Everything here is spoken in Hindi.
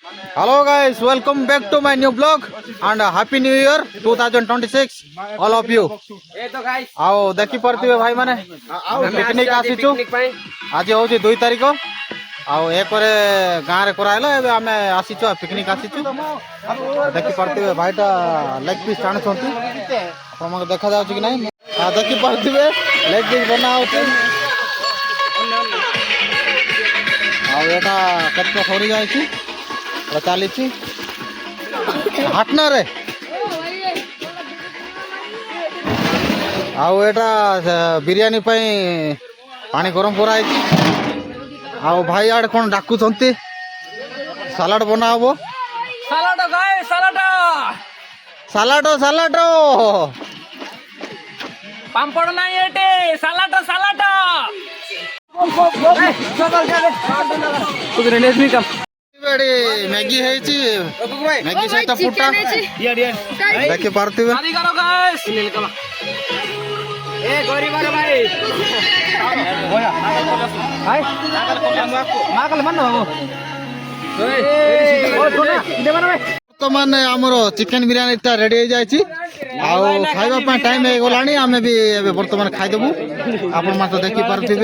Hello guys, welcome back to my new vlog and happy new year 2026 all of you. आओ देखी पड़ती भाई माने पिकनिक आसीचु आज होची 2 तारिख आओ एक गाँव रे कराइला एबे आमे आसीचु पिकनिक आसीचु देखी पड़ती भाईटा लेग पीस टाणुछंती आपण मके देखा जाउछ कि नहीं देखी पड़ती लेग पीस बना होची आओ एटा कच्चा सरी जायछि चली हाटना रे आउ एटा बिरयानी पानी गरम कराई आउ भाई आड़ कौन डाकू सालाड बना हम सालाड सालाड पापड़ नहीं एटे सालाड सालाड मैगी है मैगी सहित फुटा देखी पार्थिव बर्तमान आमर चिकेन बिरियानी रेडी हो जाए खाइबा टाइम हो गलानी आमे भी बर्तमान खाइदेबू आपण देखी पार्थिव।